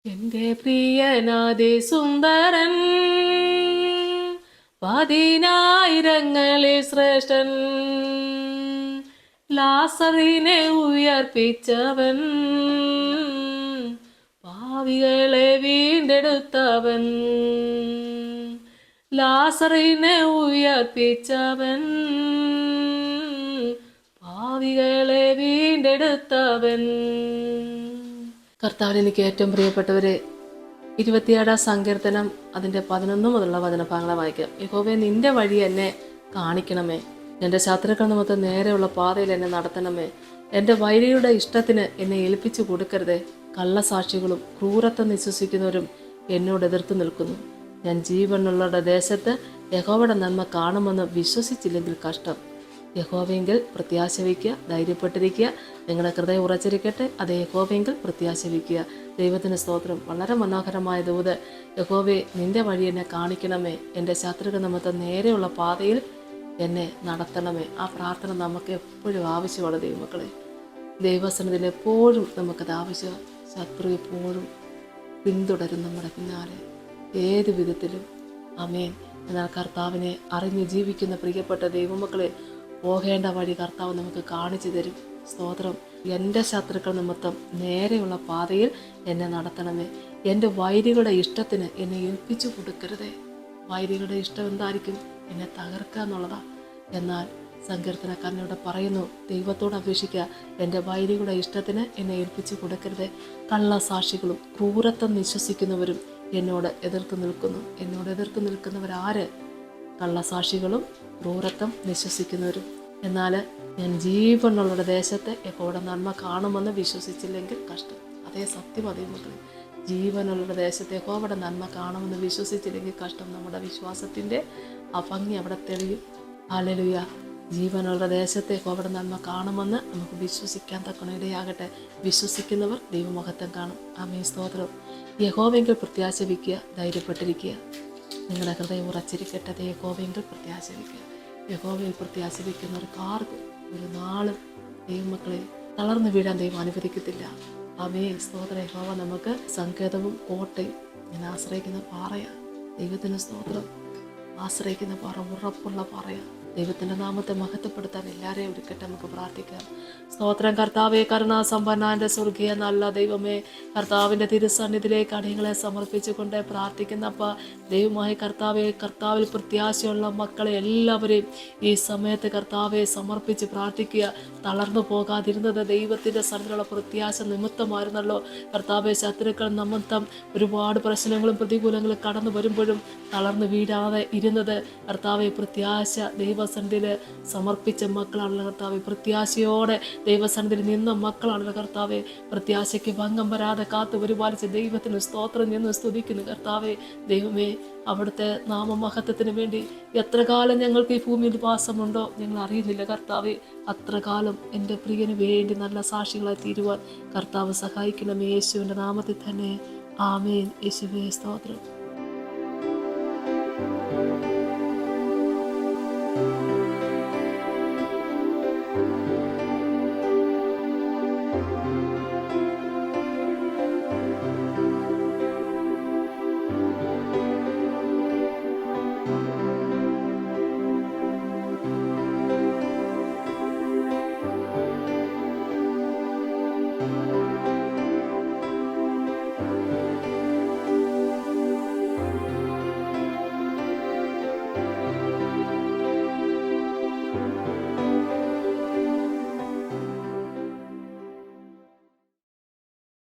എന്റെ പ്രിയനാദി സുന്ദരൻ, പതിനായിരങ്ങളിൽ ശ്രേഷ്ഠൻ, ലാസറിനെ ഉയർപ്പിച്ചവൻ, പാവികളെ വീണ്ടെടുത്തവൻ. ലാസറിനെ ഉയർപ്പിച്ചവൻ, പാവികളെ വീണ്ടെടുത്തവൻ. കർത്താവിന് എനിക്ക് ഏറ്റവും പ്രിയപ്പെട്ടവരെ, 27 സങ്കീർത്തനം അതിൻ്റെ 11 മുതലുള്ള വചനഭാഗങ്ങളെ വായിക്കാം. യഹോവേ, നിന്റെ വഴി എന്നെ കാണിക്കണമേ, എൻ്റെ ശത്രുക്കൾ നിമിത്തം നേരെയുള്ള പാതയിൽ എന്നെ നടത്തണമേ. എൻ്റെ വൈരിയുടെ ഇഷ്ടത്തിന് എന്നെ ഏൽപ്പിച്ചു കൊടുക്കരുതേ. കള്ളസാക്ഷികളും ക്രൂരത്വം വിശ്വസിക്കുന്നവരും എന്നോട് എതിർത്ത് നിൽക്കുന്നു. ഞാൻ ജീവനുള്ളവരുടെ ദേശത്ത് യഹോവയുടെ നന്മ കാണുമെന്ന് വിശ്വസിച്ചില്ലെങ്കിൽ കഷ്ടം. യഹോവയെങ്കിൽ പ്രത്യാശ വയ്ക്കുക, ധൈര്യപ്പെട്ടിരിക്കുക. നിങ്ങളുടെ ഹൃദയം ഉറച്ചിരിക്കട്ടെ, അതേ യഹോവയെങ്കിൽ പ്രത്യാശ വയ്ക്കുക. ദൈവത്തിന് സ്തോത്രം. വളരെ മനോഹരമായ ദൂത്. യഹോവേ, നിന്റെ വഴി എന്നെ കാണിക്കണമേ, എൻ്റെ ശത്രുക്കൾ നിമിത്തം നേരെയുള്ള പാതയിൽ എന്നെ നടത്തണമേ. ആ പ്രാർത്ഥന നമുക്ക് എപ്പോഴും ആവശ്യമാണ് ദൈവമക്കളെ. ദൈവസന്നിധിയിൽ എപ്പോഴും നമുക്കത് ആവശ്യമാണ്. ശത്രു എപ്പോഴും പിന്തുടരും നമ്മുടെ പിന്നാലെ ഏത് വിധത്തിലും. ആമേൻ. എന്നാൽ കർത്താവിനെ അറിഞ്ഞ് ജീവിക്കുന്ന പ്രിയപ്പെട്ട ദൈവമക്കളെ, പോകേണ്ട വഴി കർത്താവ് നമുക്ക് കാണിച്ചു തരും. സ്തോത്രം. എൻ്റെ ശത്രുക്കൾ നിമിത്തം നേരെയുള്ള പാതയിൽ എന്നെ നടത്തണമേ. എൻ്റെ വൈരികളുടെ ഇഷ്ടത്തിന് എന്നെ ഏൽപ്പിച്ചു കൊടുക്കരുതേ. വൈരികളുടെ ഇഷ്ടം എന്തായിരിക്കും? എന്നെ തകർക്കുക എന്നുള്ളതാണ്. എന്നാൽ സങ്കീർത്തനക്കാരനോട് പറയുന്നു, ദൈവത്തോട് അപേക്ഷിക്കുക, എൻ്റെ വൈരികളുടെ ഇഷ്ടത്തിന് എന്നെ ഏൽപ്പിച്ചു കൊടുക്കരുതേ. കള്ളസാക്ഷികളും ക്രൂരത്വം വിശ്വസിക്കുന്നവരും എന്നോട് എതിർത്ത് നിൽക്കുന്നു. എന്നോട് എതിർത്ത് നിൽക്കുന്നവരാര്? കള്ളസാക്ഷികളും ക്രൂരത്വം വിശ്വസിക്കുന്നവരും. എന്നാൽ ഞാൻ ജീവനുള്ളവരുടെ ദേശത്തെ യഹോവയുടെ നന്മ കാണുമെന്ന് വിശ്വസിച്ചില്ലെങ്കിൽ കഷ്ടം. അതേ സത്യം. അതേ മക്കളെ, ജീവനുള്ളവരുടെ ദേശത്തെ യഹോവയുടെ നന്മ കാണുമെന്ന് വിശ്വസിച്ചില്ലെങ്കിൽ കഷ്ടം. നമ്മുടെ വിശ്വാസത്തിൻ്റെ ആ ഭംഗി അവിടെ തെളിയും. ഹല്ലേലൂയ. ജീവനുള്ള ദേശത്തെ യഹോവയുടെ നന്മ കാണുമെന്ന് നമുക്ക് വിശ്വസിക്കാൻ തക്കണ ഇടയാകട്ടെ. വിശ്വസിക്കുന്നവർ ദൈവമഹത്വം കാണും. ആമേൻ. സ്തോത്രം. യഹോവയെങ്കിൽ പ്രത്യാശ വയ്ക്കുക, ധൈര്യപ്പെട്ടിരിക്കുക. നിങ്ങളുടെ ഹൃദയം ഉറച്ചിരിക്കട്ടെ. യഹോവയെങ്കിൽ പ്രത്യാശ വയ്ക്കുക. യഹോവയിൽ പ്രത്യാശ വയ്ക്കുന്നവർക്കാർക്കും ഒരു നാളും ദൈവമക്കളെ തളർന്നു വീഴാൻ ദൈവം അനുവദിക്കത്തില്ല. ആമേൻ. സ്തോത്രം. യഹോവ നമുക്ക് സങ്കേതവും കോട്ടയും. ഞാൻ ആശ്രയിക്കുന്ന പാറയാണ്. ദൈവത്തിന് സ്തോത്രം. ആശ്രയിക്കുന്ന പാറ ഉറപ്പുള്ള പാറയാണ്. ദൈവത്തിൻ്റെ നാമത്തെ മഹത്വപ്പെടുത്താൻ എല്ലാവരെയും ഒരുക്കട്ടെ. നമുക്ക് പ്രാർത്ഥിക്കാം. സ്തോത്രം. കർത്താവേ, കരുണാസമ്പന്നന്റെ സ്വർഗീയ നല്ല ദൈവമേ, കർത്താവിൻ്റെ തിരുസന്നിധിയിലേക്ക് അടിയങ്ങളെ സമർപ്പിച്ചുകൊണ്ട് പ്രാർത്ഥിക്കുന്നപ്പ ദൈവമായ കർത്താവെ, കർത്താവിൽ പ്രത്യാശയുള്ള മക്കളെ എല്ലാവരെയും ഈ സമയത്ത് കർത്താവെ സമർപ്പിച്ച് പ്രാർത്ഥിക്കുക. തളർന്നു പോകാതിരുന്നത് ദൈവത്തിൻ്റെ സന്നിധിയിലുള്ള പ്രത്യാശ നിമിത്തമായിരുന്നല്ലോ. കർത്താവെ, ശത്രുക്കൾ നിമിത്തം ഒരുപാട് പ്രശ്നങ്ങളും പ്രതികൂലങ്ങളും കടന്നു വരുമ്പോഴും തളർന്നു വീഴാതെ ഇരുന്നത് കർത്താവെ പ്രത്യാശ ദൈവസന്നിധിയിൽ സമർപ്പിച്ച മക്കളാണല്ലോ കർത്താവെ. പ്രത്യാശയോടെ ദൈവസന്നിധിയിൽ നിന്ന മക്കളാണല്ലോ കർത്താവെ. പ്രത്യാശയ്ക്ക് ഭംഗം വരാതെ കാത്തു പരിപാലിച്ച ദൈവത്തിന് സ്തോത്രം എന്ന് സ്തുതിക്കുന്നു കർത്താവെ. ദൈവമേ, അവിടുത്തെ നാമമഹത്വത്തിന് വേണ്ടി എത്ര കാലം ഞങ്ങൾക്ക് ഈ ഭൂമിയിൽ വാസമുണ്ടോ ഞങ്ങൾ അറിയുന്നില്ല കർത്താവെ. അത്ര കാലം എൻ്റെ പ്രിയന് വേണ്ടി നല്ല സാക്ഷികളായി തീരുവാൻ കർത്താവ് സഹായിക്കണം. യേശുവിൻ്റെ നാമത്തിൽ തന്നെ. ആമേൻ. യേശുവേ സ്തോത്രം.